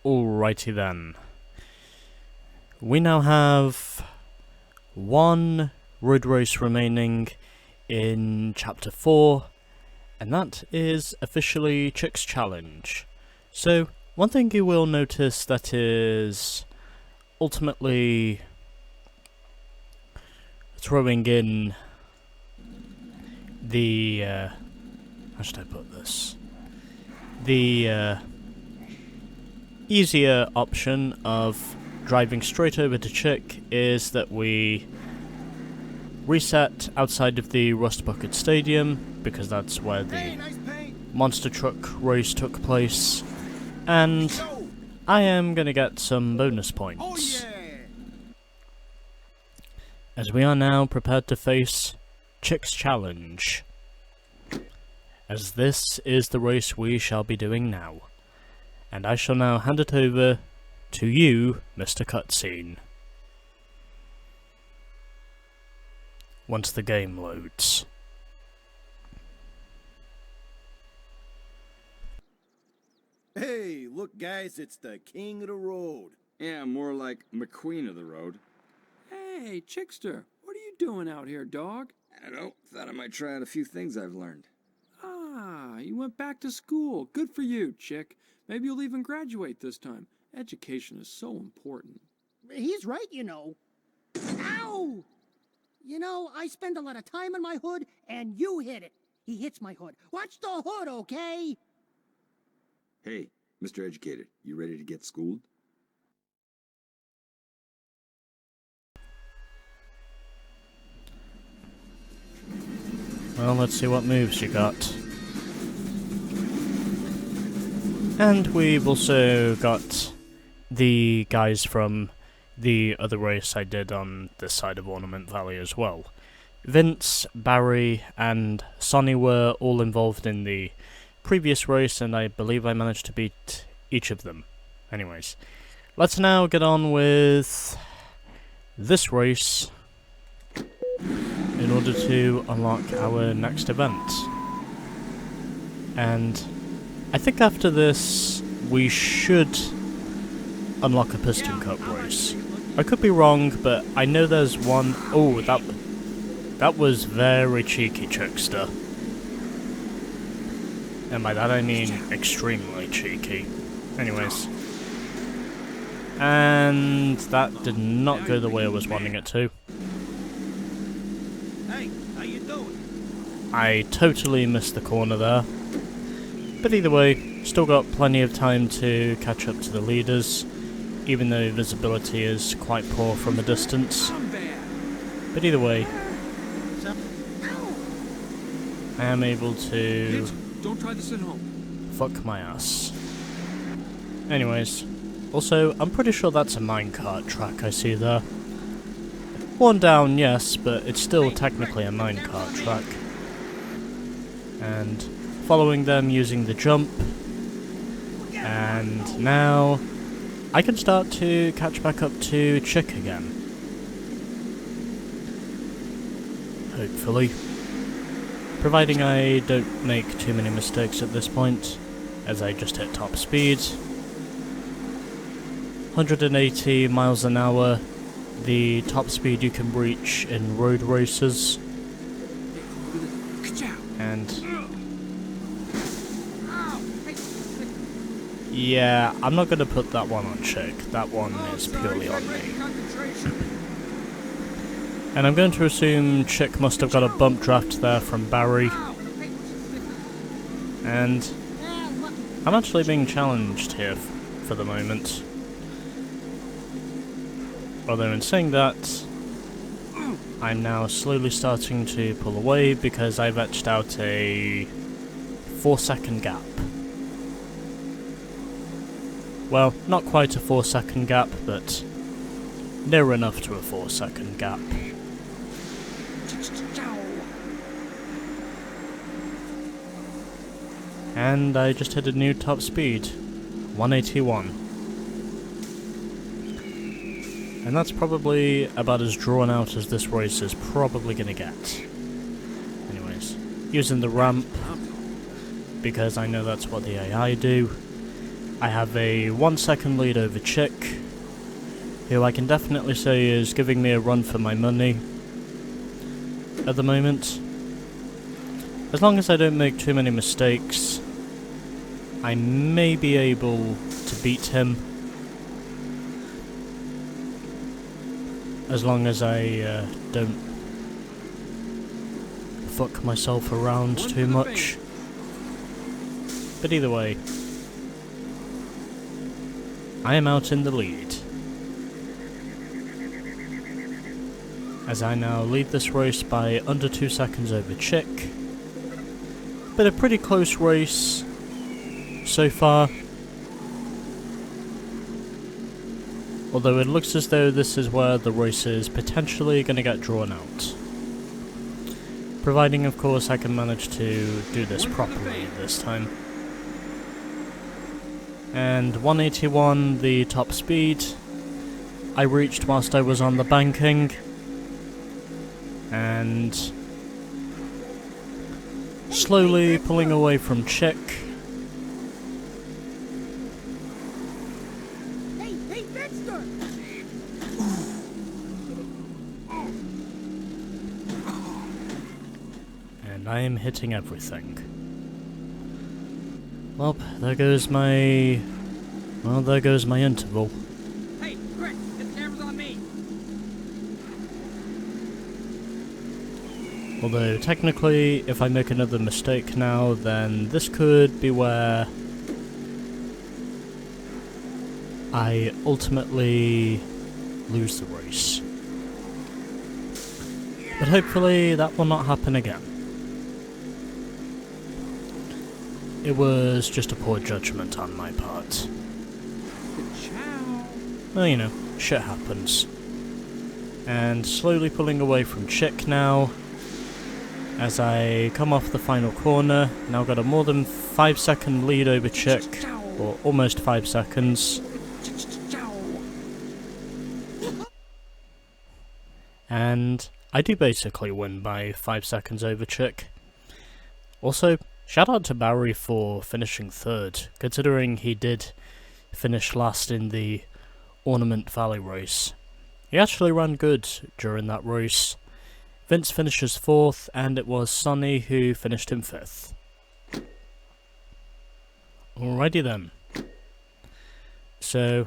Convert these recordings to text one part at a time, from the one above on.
Alrighty then. We now have one road race remaining in Chapter 4, and that is officially Chick's Challenge. So, one thing you will notice that is ultimately throwing in the, how should I put this? The, easier option of driving straight over to Chick is that we reset outside of the Rust Bucket Stadium, because that's where the monster truck race took place, and I am gonna get some bonus points. As we are now prepared to face Chick's Challenge, as this is the race we shall be doing now. And I shall now hand it over to you, Mr. Cutscene. Once the game loads. Hey, look guys, it's the king of the road. Yeah, more like McQueen of the road. Hey, Chickster, what are you doing out here, dog? I don't know, thought I might try out a few things I've learned. Ah, you went back to school. Good for you, Chick. Maybe you'll even graduate this time. Education is so important. He's right, you know. Ow! You know, I spend a lot of time in my hood, and you hit it. He hits my hood. Watch the hood, okay? Hey, Mr. Educator, you ready to get schooled? Well, let's see what moves you got. And we've also got the guys from the other race I did on this side of Ornament Valley as well. Vince, Barry, and Sonny were all involved in the previous race, and I believe I managed to beat each of them. Anyways, let's now get on with this race in order to unlock our next event. And I think after this, we should unlock a piston cup race. I could be wrong, but I know there's one. Oh, that was very cheeky, Chickster. And by that I mean extremely cheeky. Anyways. And that did not go the way I was wanting it to. Hey, how you doing? I totally missed the corner there. But either way, still got plenty of time to catch up to the leaders, even though visibility is quite poor from a distance. But either way, I am able to Don't try this at home. fuck my ass. Anyways, also, I'm pretty sure that's a minecart track I see there. Worn down, yes, but it's still technically a minecart track. And following them using the jump, and now I can start to catch back up to Chick again. Hopefully. Providing I don't make too many mistakes at this point, as I just hit top speed. 180 miles an hour, the top speed you can reach in road races. And yeah, I'm not going to put that one on Chick. That one is purely on me. And I'm going to assume Chick must have got a bump draft there from Barry. And I'm actually being challenged here for the moment. Although in saying that, I'm now slowly starting to pull away because I've etched out a 4-second gap. Well, not quite a 4-second gap, but near enough to a 4-second gap. And I just hit a new top speed, 181. And that's probably about as drawn out as this race is probably going to get. Anyways, using the ramp, because I know that's what the AI do, I have a 1 second lead over Chick, who I can definitely say is giving me a run for my money at the moment. As long as I don't make too many mistakes, I may be able to beat him. As long as I don't fuck myself around too much. But either way, I am out in the lead. As I now lead this race by under 2 seconds over Chick. But a pretty close race so far. Although it looks as though this is where the race is potentially going to get drawn out. Providing, of course, I can manage to do this properly this time. And 181, the top speed, I reached whilst I was on the banking. And slowly pulling away from Chick. Hey, Dexter! And I am hitting everything. Well, there goes my... Well, there goes my interval. Hey, quick! Get the cameras on me! Although, technically, if I make another mistake now, then this could be where I ultimately lose the race. But hopefully that will not happen again. It was just a poor judgment on my part. Ciao. Well, you know, shit happens. And slowly pulling away from Chick now. As I come off the final corner, now got a more than 5 second lead over Chick, or almost 5 seconds. And I do basically win by 5 seconds over Chick. Also, shout out to Barry for finishing third, considering he did finish last in the Ornament Valley race. He actually ran good during that race. Vince finishes 4th, and it was Sonny who finished in 5th. Alrighty then. So,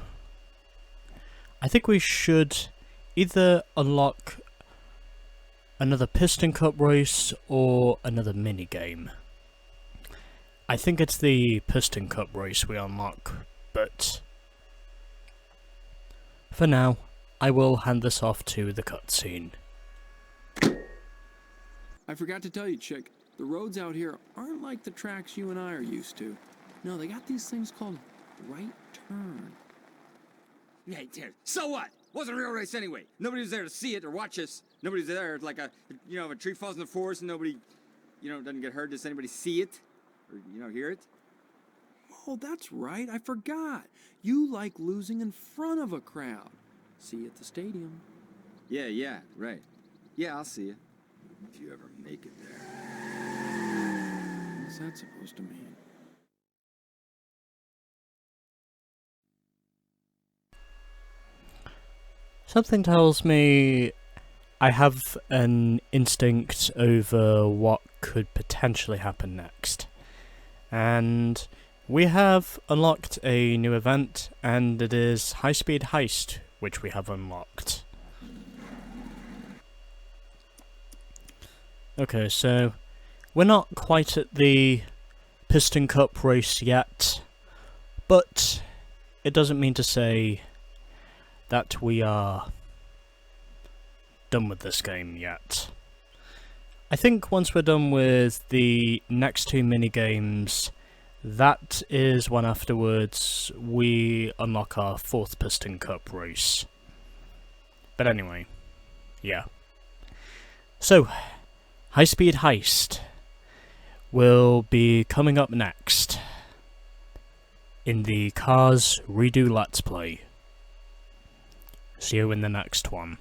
I think we should either unlock another Piston Cup race or another minigame. I think it's the Piston Cup race we unlock, but for now, I will hand this off to the cutscene. I forgot to tell you, Chick, the roads out here aren't like the tracks you and I are used to. No, they got these things called right turn. Hey, Ted, so what? Wasn't a real race anyway. Nobody was there to see it or watch us. Nobody's there. It's like if a tree falls in the forest and nobody, doesn't get hurt. Does anybody see it? Or, hear it? Oh, that's right, I forgot. You like losing in front of a crowd. See you at the stadium. Yeah, right. Yeah, I'll see you. If you ever make it there. What's that supposed to mean? Something tells me I have an instinct over what could potentially happen next. And we have unlocked a new event, and it is High Speed Heist, which we have unlocked. Okay, so we're not quite at the Piston Cup race yet, but it doesn't mean to say that we are done with this game yet. I think once we're done with the next 2 minigames, that is when afterwards we unlock our 4th Piston Cup race. But anyway, yeah. So, High Speed Heist will be coming up next in the Cars Redo Let's Play. See you in the next one.